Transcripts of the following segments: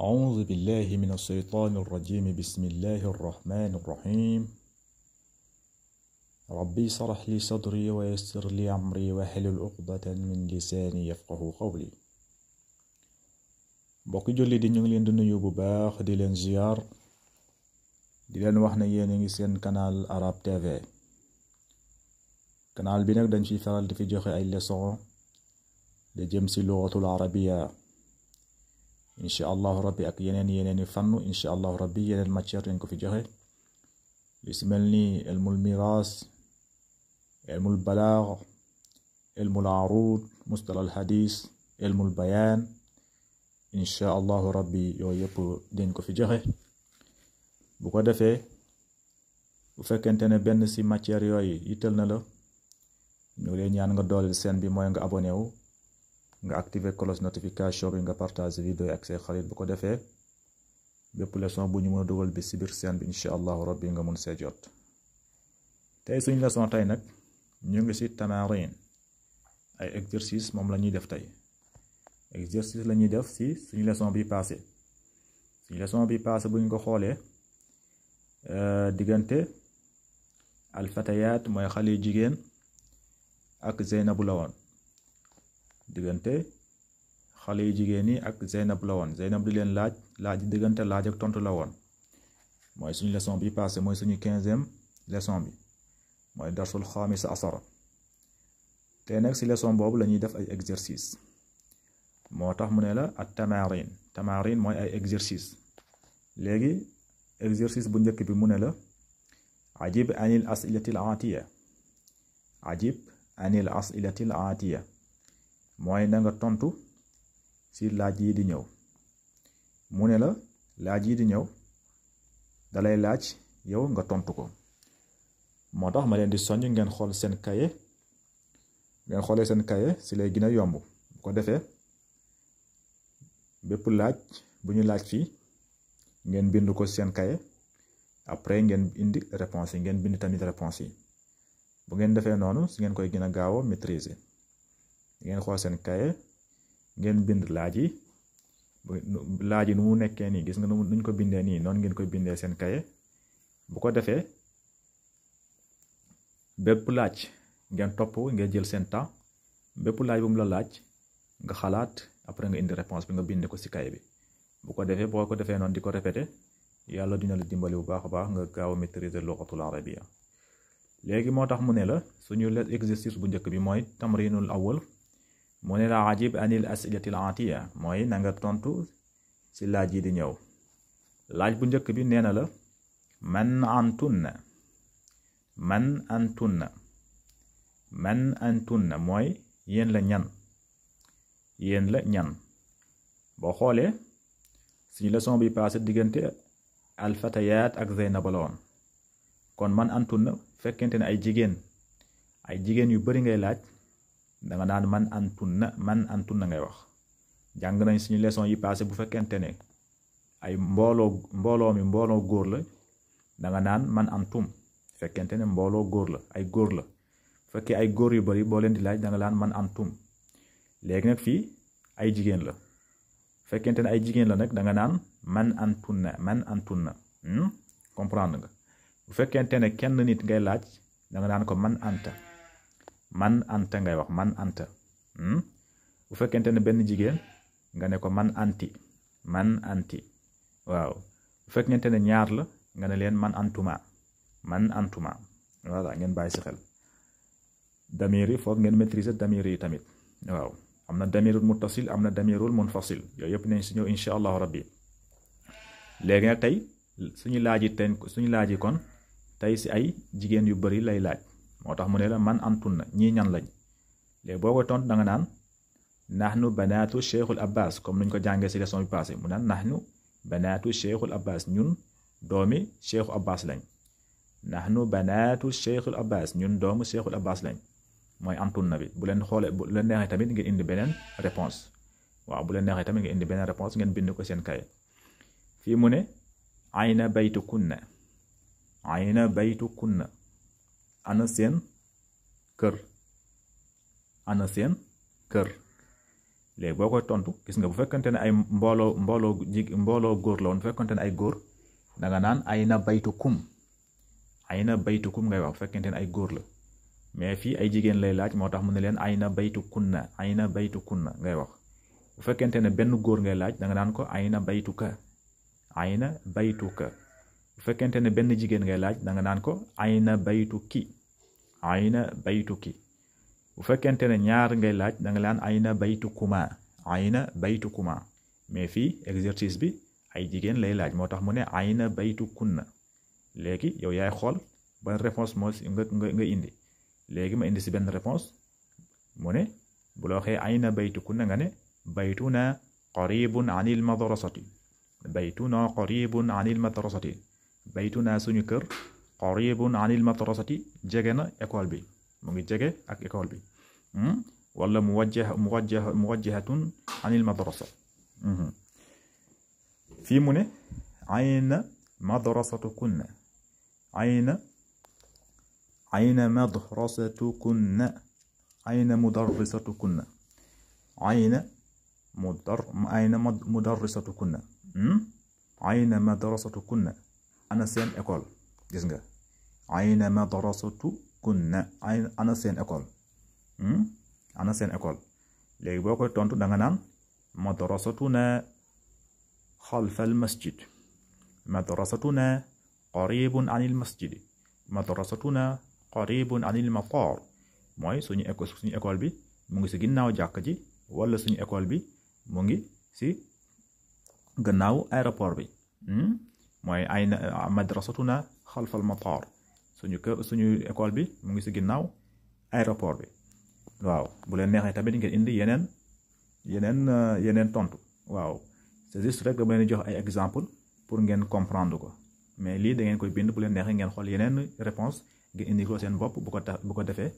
أعوذ بالله من الشيطان الرجيم بسم الله الرحمن الرحيم ربي اشرح لي صدري ويسر لي أمري واحلل عقدة من لساني يفقهوا قولي mbokki julli di ñu ngi leen di nuyu bu baax di leen ziar di leen wax ne yéen a ngi seen canal Arab TV canal bi nag dañ ciy faral di fi joxe ay leçon de jëm ci lugatul arabiya insha allahu rabbi ak yeneeni fànn insha allahu rabbi yeneen matière dañ ko fi joxe li si mel ni ilmul miras ilmul balaag ilmul arud mustalah al hadis ilmul bayan insha allahu rabbi yooyu yëpp dañ ko fi joxe bu ko defee bu fekkente ne benn ci matière yooyu yitteel na la ñu lay ñaan nga dooleel seen bi mooy nga abonné wu nga activer cloche notification bi nga partager vidéo yi ak say xarit bu ko defee bépp leçon bu ñu mën a dugal bi ci biir seen bi insha allahu rabbi nga mun see jot tey suñu leçon tey nag ñu ngi ci tamarin ay exercice moom la ñuy def tey exercice la ñuy def ci suñu leçon bi passé bu ñu ko xoolee diggante alfatayat mooy xale yu jigéen ak Zeynabu la woon diggante xale yu jigéen yi ak Zeynab la woon Zeynab di leen laaj diggante laaj ak tontu la woon mooy suñu leçon bi passé mooy suñu 15e leçon bi mooy darsul xaamis asara te nag ci leçon boobu la ñuy def ay exercice moo tax mu ne la at tamarin mooy ay exercice léegi exercice bu njëkk bi mu ne la ajib anil asilatil atiya mooy na nga tontu ci laaj yi di ñëw mu ne la laaj yi di ñëw dalay laaj yow nga tontu ko moo tax ma leen di soññ ngeen xool seen kaye ngeen xoolee seen kaye ci lay gën a yomb bu ko defee bépp laaj bu ñu laaj fii ngeen bind ko seen kaye après ngeen indi réponse yi ngeen bind tamit réponse yi bu ngeen defee noonu si ngeen koy gën a gaaw a maîtriser ngeen xool seen kaye ngeen bind laaj yi nu mu nekkee nii gis nga nuñ ko bindee nii noonu ngeen koy bindee seen kaye bu ko defee bépp laaj ngeen topp ngeen jël seen temps bépp laaj bu mu la laaj nga xalaat après nga indi réponse bi nga bind ko ci kaye bi bu ko defee boo ko defee noonu di ko répété yàlla dina la dimbali bu baax a baax nga gaaw a maîtriser lugatul arabiya léegi moo tax mu ne la suñu exercice bu njëkk bi mooy tamrinul awwal mu ne la ajib anil asilatil atiya mooy na nga tontu ci laaj yi di ñëw laaj bu njëkk bi nee na la man antunna mooy yéen la ñan boo xoolee suñu leçon bi passé diggante alfatayat ak Zeynab la woon kon man antunna fekkente ne ay jigéen yu bari ngay laaj danga naan man antunna ngay wax jàng nañ suñu leçon yi passé bu fekkente ne ay mbooloo góor la danga naan man antum fekkente ne mbooloo góor la ay góor la fekkee ay góor yu bari boo leen di laaj danga naan man antum léegi nag fii ay jigéen la fekkente ne ay jigéen la nag danga naan man antunna comprendre nga bu fekkente ne kenn nit ngay laaj danga naan ko man anta ngay wax man anta bu fekkente ne benn jigéen nga ne ko man anti waaw bu fekkente ne ñaar la nga ne leen man antuma voilà ngeen bàyyi ci xel damir yi foog ngeen maîtriser damir yi tamit waaw am na damirul muttasil am na damirul munfasil yooyu yëpp nañ ci ñëw insha allahu rabbi léegi nag tey suñu laaj yi kon tey ci ay jigéen yu bari lay laaj moo tax mu ne la man antunna ñii ñan lañ léegi boo ko tontu danga naan nahnu banaatu cheikhul abbas comme nuñ ko jàngee ci leçon bi passé mu naan nahnu banaatu cheikhul abbas ñun doomi cheikhu abbas lañ nahnu banaatu cheikhul abbas ñun doomu cheikhul abbas lañ mooy antunna bi bu leen xoolee bu leen neexee tamit ngeen indi beneen réponse waaw bu leen neexee tamit ngeen indi beneen réponse ngeen bind ko seen kaye fii mu ne ayna baytukunna ana seen kër léegi boo koy tontu gis nga bu fekkante ne ay mbooloo góor la woon bu fekkante ne ay góor da nga naan ayna baytukum ayna baytukum ngay wax bu fekkente ne ay góor la mais fii ay jigéen lay laaj moo tax mu ne leen ayna baytukunna ayna baytukunna ngay wax bu fekkente ne benn góor ngay laaj da nga naan ko ayna baytuka ayna baytuka bu fekkente ne benn jigéen ngay laaj da nga naan ko ayna baytuki ayna baytuki bu fekkente ne ñaar ngay laaj da nga laan ayna baytukuma ayna baytukuma mais fii exercice bi ay jigéen lay laaj moo tax mu ne ayna baytukunna léegi yow yaay xool ban réponse moo nga indi léegi ma indi si benn réponse mu ne bu la waxee ayna baytukunna nga ne baytuna qaribun anil madrasati baytuna qaribun anil madrasati baytuna suñu kër qaribun anil madrasati jege na école bi mu ngi jege ak école bi wala muwajjahatun anil madrasa fii mu ne ayna madrasatukunna ayna madrasatukunna ayna mudarrisatukunna ayna mudarrisatukunna ayna madrasatukunna ana seen école gis nga ayna madrasatukunna ana seen école ana seen école léegi boo koy tontu da nga naan madrasatuna xalfa al masjid madrasatuna qaribun anil masjid madrasatuna qaribun anil matar mooy suñu école bi mu ngi si ginnaaw jàkk ji wala suñu école bi mu ngi si gannaaw aéroport bi mooy ayna madrasatuna xalfa al matar suñu école bi mu ngi si ginnaaw aéroport bi waaw bu leen neexee tamit ngeen indi yeneen tontu waaw c'est juste rek dama leen jox ay exemple pour ngeen comprendre ko mais lii da ngeen koy bind bu leen neexee ngeen xool yeneen réponse ngeen indi ko seen bopp bu ko defee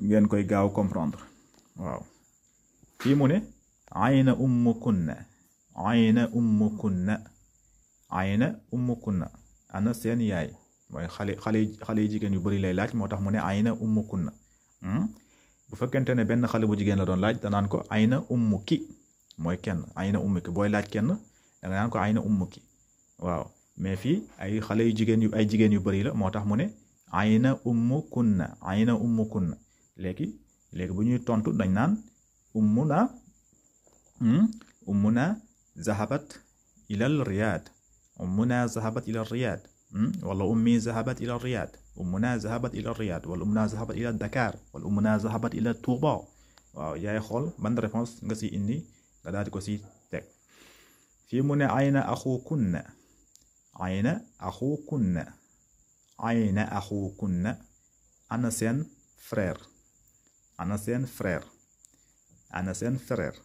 ngeen koy gaaw comprendre waaw fii mu ne ayna ummukunna ayna ummukunna ayna ummukunna ana seen yaay mooy xale yi jigéen yu bari lay laaj moo tax mu ne ayna ummukunna bu fekkente ne benn xale bu jigéen la doon laaj danaan ko ayna ummuki mooy kenn ayna ummuki booy laaj kenn da nga naan ko ayna ummuki waaw mais fii ay xale yu jigéen yu bari la moo tax mu ne ayna ummukunna ayna ummukunna léegi bu ñuy tontu dañ naan ummuna zahabat ilal riyad ummuna zahabat ilal riyad wala ummi zahabat ilal riyad ummuna zahabat ila riyad wala ummuna zahabat ila dakar wala ummuna zahabat ila touba waaw yaay xool ban réponse nga si indi nga daal di ko si teg fii mu ne ayna axukunna ayna axukunna ayna axukunna ana seen frère ana seen frère ana seen frère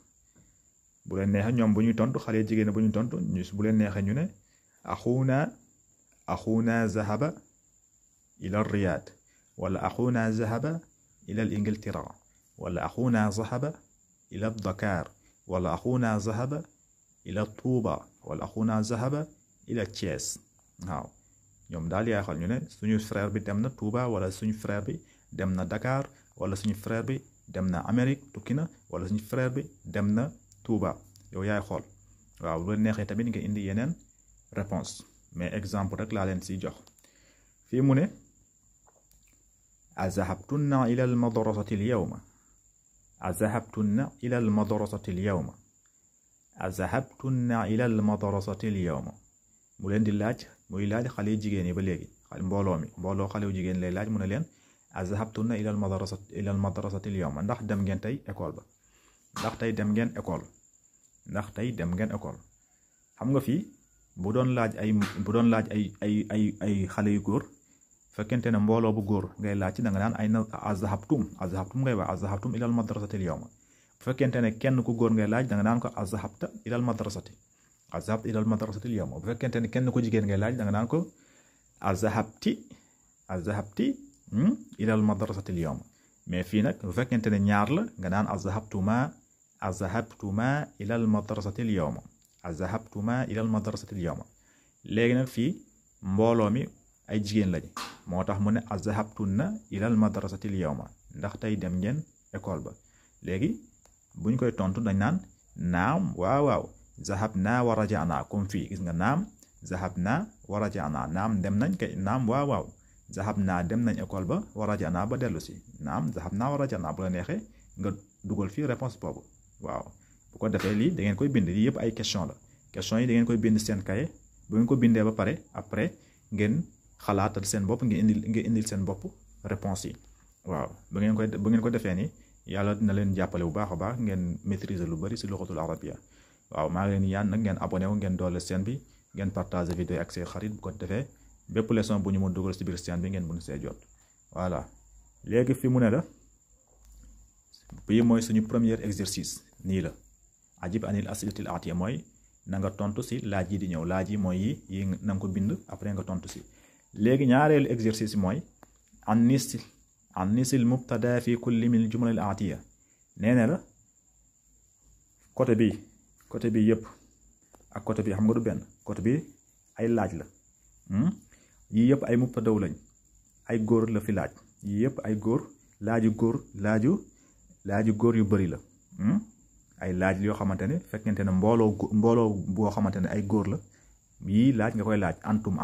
bu leen neexee ñoom bu ñuy tontu xale jigéen bu ñuy tontu bu leen neexee ñu ne axuna zahaba إلى الرياض ولا أخونا ذهب إلى الإنجلترا ولا أخونا ذهب إلى الدكار ولا أخونا ذهب إلى طوبى ولا أخونا ذهب إلى تشيس waaw ñoom daal yaay xool ñu ne suñu frère bi dem na Touba wala suñu frère bi dem na Dakar wala suñu frère bi dem na Amérique tukki na wala suñu frère bi dem na Touba yow yaay xool waaw lu neexee tamit nga indi yeneen réponse mais exemple rek laa leen siy jox fii mu ne azahabtunna ila al madrasati al yawma azahabtunna ila al madrasati al yawma azahabtunna ila al madrasati al yawma mu leen di laaj muy laaj xale jigéen yi ba léegi mbooloo xale jigéen lay laaj mu ne leen azahabtunna ila al madrasati al yawma ndax dem ngeen tey école ba ndax tey dem ngeen école xam nga fii bu doon laaj ay xale yu góor fekkente ne mbooloo bu góor ngay laaj ci da nga naan ay na azahabtum ngay wax azahabtum ila al madrasati al yawma bu fekkente ne kenn ku góor ngay laaj da nga naan ko azahabta ila al madrasati azahabta ila al madrasati al yawma bu fekkente ne kenn ku jigéen ngay laaj da nga naan ko azahabti ila al madrasati al yawma mais fii nag bu fekkente ne ñaar la nga naan azahabtuma ila al madrasati al yawma azahabtuma ila al madrasati al yawma léegi nag fii mbooloo mi ay jigéen lañ moo tax mu ne azahabtunna ila al madrasati al yawma ndax tey dem ngeen école ba léegi buñ koy tontu dañ naan naam waaw waaw zahabna wa raja'na comme fii gis nga naam zahabna wa raja'na naam dem nañ kay naam waaw waaw zahabna dem nañ école ba wa raja'na ba dellu si naam zahabna wa raja'na bu la neexee nga dugal fii réponse boobu waaw bu ko defee lii da ngeen koy bind lii yëpp ay question la question yi da ngeen koy bind seen kaye bu ngeen ko bindee ba pare après ngeen xalaatal seen bopp ngeen indil seen bopp réponse yi waaw bu ngeen ko defee ni yàlla dina leen jàppale bu baax a baax ngeen maîtriser lu bari ci luxatul arabia waaw maa ngi leen yaan nag ngeen abonné wu ngeen doole seen bi ngeen partager vidéo ak say xarit bu ko defee bépp leçon bu ñu mën dugal ci biir seen bi ngeen mën see jot voilà léegi fi mu ne la bii mooy suñu premier exercice nii la ajib anil asilatil atiya mooy na nga tontu ci laaj yi di ñëw laaj yi mooy yi na nga ko bind après nga tontu ci léegi ñaareelu exercice mooy annisil mubtada fi kulli min jumal al atiya nee na la côté bi yëpp ak côté bi xam nga du benn côté bi ay laaj la yii yëpp ay mubtadaw lañ ay góor la fi laaj yii yëpp ay góor laaju góor yu bari la ay laaj yoo xamante ne fekkente ne mbooloo boo xamante ne ay góor la yii laaj nga koy laaj antum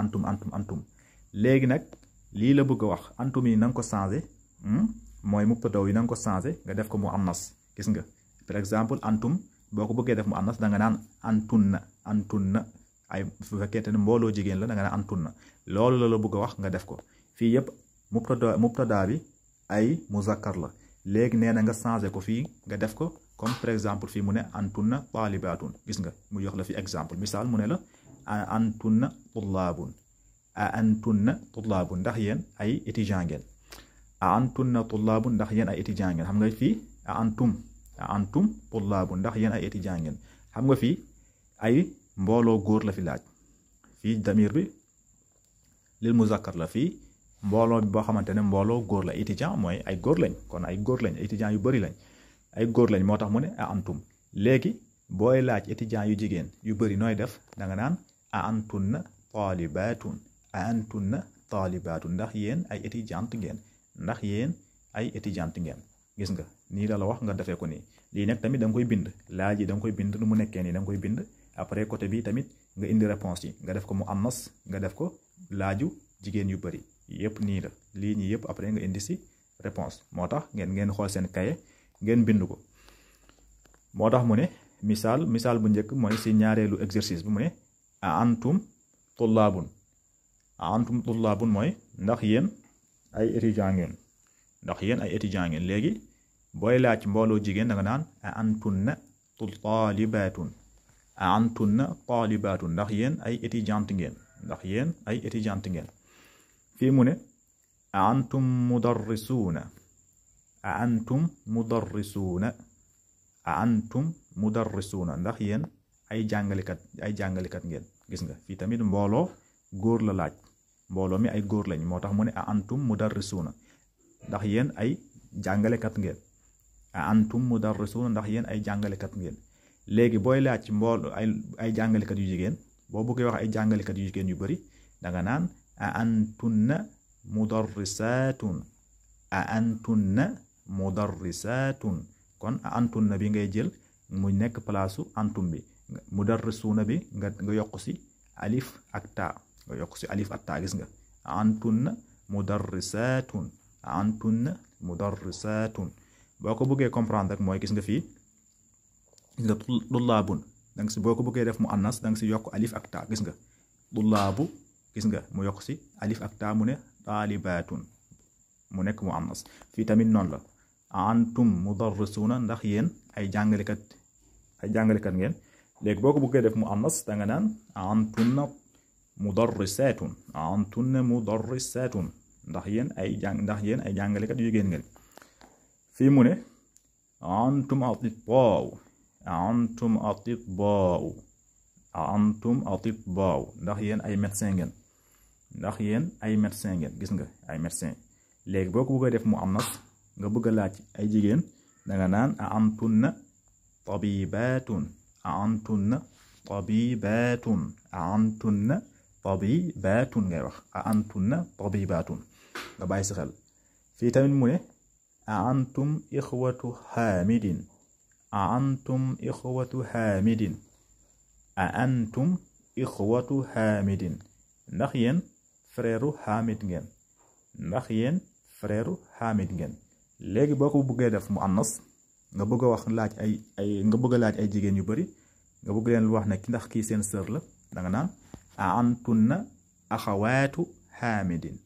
léegi nag lii la bëgg a wax antum yi na nga ko changé mooy mubtadaw yi na nga ko changé nga def ko mu annas gis nga par exemple antum boo ko bëggee def mu annas da nga naan antunna ay su fekkente ne mbooloo jigéen la da nga naan antunna loolu la bëgg a wax nga def ko fii yëpp mubtada bi ay muzakkar la léegi nee na nga changé ko fii nga def ko comme par exemple fii mu ne antunna taalibaatun gis nga mu jox la fi exemple misaal mu ne la antunna tullaabun ndax yéen ay étudiant ngeen antunna tullaabun ndax yéen ay étudiant ngeen xam nga fii antum tullaabun ndax yéen ay étudiant ngeen xam nga fii ay mbooloo góor la fi laaj fii damir bi lil muzakkar la fii mbooloo bi boo xamante ne mbooloo góor la étudiant mooy ay góor lañ kon ay góor lañ étudiant yu bari lañ ay góor lañ moo tax mu ne antum léegi booy laaj étudiant yu jigéen yu bari nooy def da nga naan antunna taalibaatun ndax yéen ay étudiante ngeen gis nga nii la wax nga defee ko nii lii nag tamit da nga koy bind laaj yi da nga koy bind nu mu nekkee nii da nga koy bind après côté bi tamit nga indi réponse yi nga def ko mu annas nga def ko laaju jigéen yu bari yëpp nii la lii ñi yëpp après nga indi ci réponse moo tax ngeen xool seen kaye ngeen bind ko moo tax mu ne misaal bu njëkk mooy ci ñaareelu exercice bi mu ne antum tullaabun mooy ndax yéen ay étudiant ngeen léegi booy laaj mbooloo jigéen da nga naan antunna taalibaatun ndax yéen ay étudiante ngeen fii mu ne antum mudarrisuuna ndax yéen ay jàngalekat ngeen gis nga fii tamit mbooloo góor la laaj mbooloo mi ay góor lañ moo tax mu ne antum mudarrisuuna ndax yéen ay jàngalekat ngeen ndax yéen ay jàngalekat ngeen léegi booy laaj ci mbooloo ay jàngalekat yu jigéen boo bëggee wax ay jàngalekat yu jigéen yu bari da nga naan antunna mudarrisaatun kon antunna bi ngay jël mu nekk palaasu antum bi mudarrisuuna bi nga yokk ci alif ak taa gis nga antunna mudarrisaatun boo ko bëggee comprendre rek mooy gis nga fii gis nga tullaabun danga si boo ko bëggee def mu annas danga si yokk alif ak taa gis nga tullaabu gis nga mu yokk si alif ak taa mu ne taalibaatun mu nekk mu annas fii tamit noonu la antum mudarrisuuna ndax yéen ay jàngalekat ngeen léegi boo ko bëggee def mu annas danga naan antunna mudarrisaatun ndax yéen ay jàngalekat yu jigéen ngeen fii mu ne antum atibbaa'u ndax yéen ay médecin ngeen gis nga ay médecin léegi boo ko bëggee def mu annas nga bëgg a laaj ay jigéen da nga naan antunna tabibaatun ngay wax antunna tabibaatun nga bàyyi si xel fii tamit mu ne antum ixwatu a antum ixwatu xaamidin a antum ixwatu xaamidin ndax yéen frère xaamid ngeen ndax yéen frère xaamid ngeen léegi boo ko bëggee def mu annas nga bëgg a wax laaj nga bëgg a laaj ay jigéen yu bari nga bëgg leen wax ne ndax kii seen sœur la danga naan a antunna axawaatu xaamidin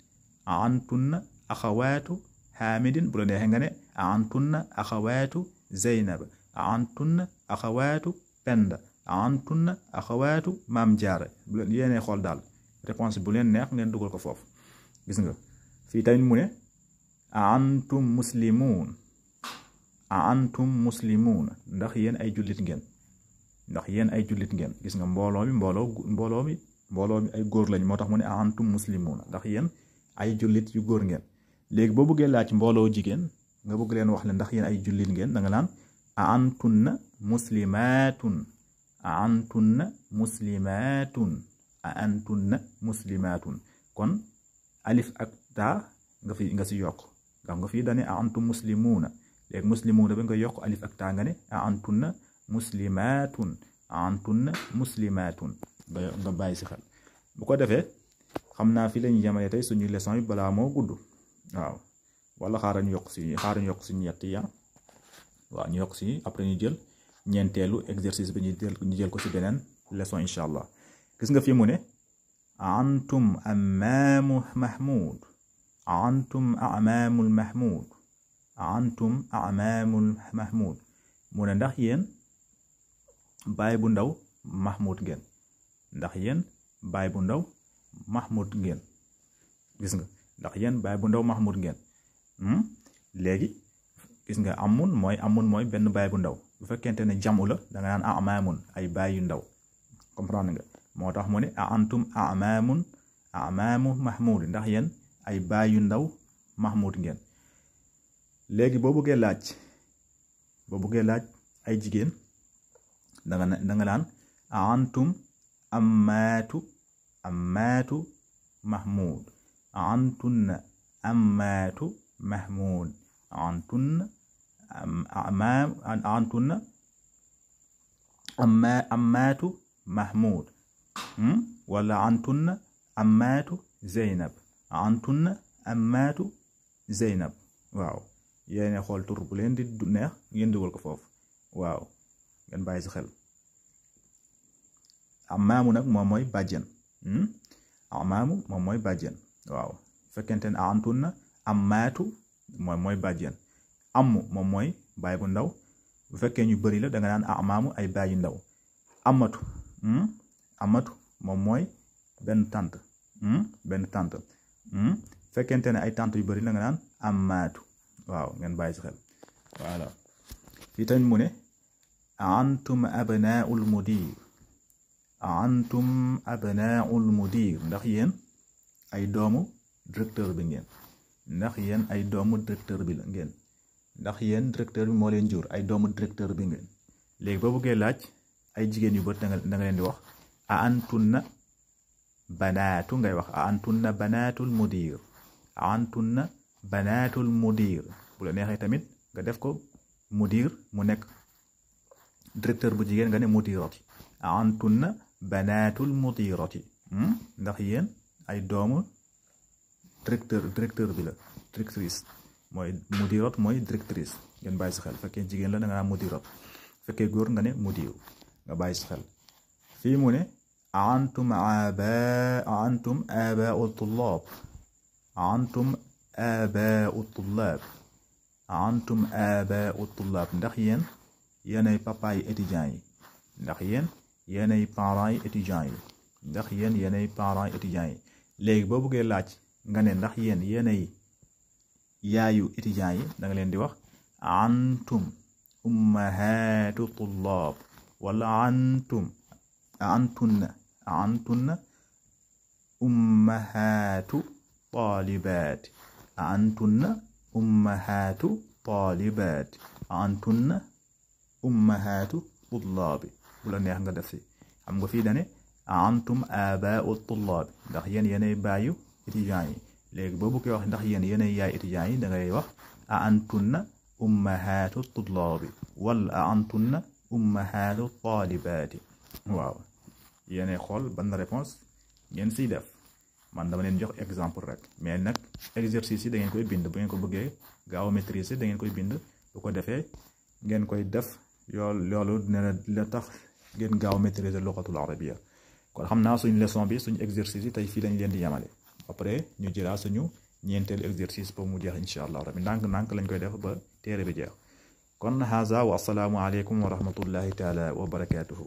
a antunna axawaatu xaamidin bu la neexee nga ne a antunna axawaatu zeynab a antunna axawaatu penda a antunna axawaatu maam jaara bu leen yéenee xool daal réponse bu leen neex ngeen dugal ko foofu gis nga fii tamit mu ne a antum muslimuun a antum muslimuun ndax yéen ay jullit ngeen ndax yéen ay jullit ngeen gis nga mbooloo mi ay góor lañ moo tax mu ne a antum muslimuun ndax yéen ay jullit yu góor ngeen léegi boo bëggee laaj mbooloo jigéen nga bëgg leen wax le ndax yéen ay jullit ngeen da nga naan a antunna muslimaatun a antunna muslimaatun a antunna muslimaatun kon alif ak taa nga si yokk nga fii dane a antum muslimuuna léegi muslimuuna ba nga yokk alif ak taa nga ne a antunna muslimaatun a antunna muslimaatun nga bàyyi si xel bu ko defee xam naa fi lañuy yemale tey suñu leçon yi balaa moo gudd waaw wala xaaral ñu yokk si ñett ya waaw ñu yokk si après ñu jël ñeenteelu exercice bi ñu jël ko si beneen leçon incha allah gis nga fi mu ne antum amaamu mahmud antum amaamul mahmud antum amaamul mahmud mu ne ndax yéen baay bu ndaw mahmud ngeen ndax yéen baay bu ndaw mahmud ngeen gis nga ndax yéen baay bu ndaw mahmud ngeen léegi gis nga amun mooy benn baay bu ndaw bu fekkente ne jamu la da nga naan amaamun ay baay yu ndaw comprendre nga moo tax mu ne a antum amaamu mahmud ndax yéen ay baay yu ndaw mahmud ngeen léegi boo bëggee laaj ay jigéen da nga naan a antum ammaatu mahmud a antunna ammaatu mahmud a antunna ammaatu mahmud wala antunna ammaatu zeynab antunna ammaatu zeynab waaw yéene xool tur bu leen di neex ngeen dugal ko foofu waaw ngeen bàyyi si xel amaamu nag moom mooy bàjjen amaamu moom mooy bàjjen waaw fekkente ne antunna ammaatu moom mooy bàjjen amu moom mooy baay bu ndaw bu fekkee ñu bëri la da nga naan amaamu ay baay yu ndaw amatu moom mooy benn tante fekkente ne ay tante yu bëri la nga naan ammaatu waaw ngeen bàyyi si xel voilà fii tamit mu ne antum abnaul mudir antum abnaul mudir ndax yéen ay doomu directeur bi ngeen ndax yéen ay doomu directeur bi la ngeen ndax yéen directeur bi moo leen jur ay doomu directeur bi ngeen léegi boo bëggee laaj ay jigéen yu bët da nga leen di wax a antunna banaatu ngay wax a antunna banaatul mudir a antunna banaatul mudir bu la neexee tamit nga def ko mudir mu nekk directeur bu jigéen nga ne mudirati a antunna banaatul mudirati ndax yéen ay doomu directeur bi la directrice mooy mudirat mooy directrice ngeen bàyyi si xel fekkee jigéen la da nga naan mudirat fekkee góor nga ne mudir nga bàyyi si xel fii mu ne antum abaau tullaab antum abaau tullaab antum abaau tullaab ndax yéen yéenay papa yi étudiants yi ndax yéen yéenay parents yi étudiants yi ndax yéen yéenay parents yi étudiants yi léegi boo bëggee laaj nga ne ndax yéen yéenay yaayu étudiants yi da nga leen di wax antum ummahaatu tullaab wala antunna ummahaatu taalibaat antunna ummahaatu taalibaat antunna ummahaatu tullaabi bu la neex nga def si xam nga fii dane antum abaau tullaabi ndax yéen yéenay baayu étudiants yi léegi boo bëggee wax ndax yéen yéenay yaay étudiants yi da ngay wax a antunna ummahaatu tullaabi wala antunna ummahaatu taalibaati. waaw yéenay xool ban réponse ngeen siy def. man dama leen jox exemple rek mais nag exercice yi da ngeen koy bind bu ngeen ko bëggee gaaw a maîtriser da ngeen koy bind bu ko defee ngeen koy def loolu dina la tax ngeen gaaw a maîtriser luxatul arabia. kon xam naa suñu leçon bi suñu exercice yi tey fii lañ leen di yemale après ñu jëlaat suñu ñeenteelu exercice ba mu jeex incha allah rabbi ndànk lañ koy def ba téere bi jeex. kon haza wa assalaamu aleykum wa rahmatullahi taala wa barakaatuhu.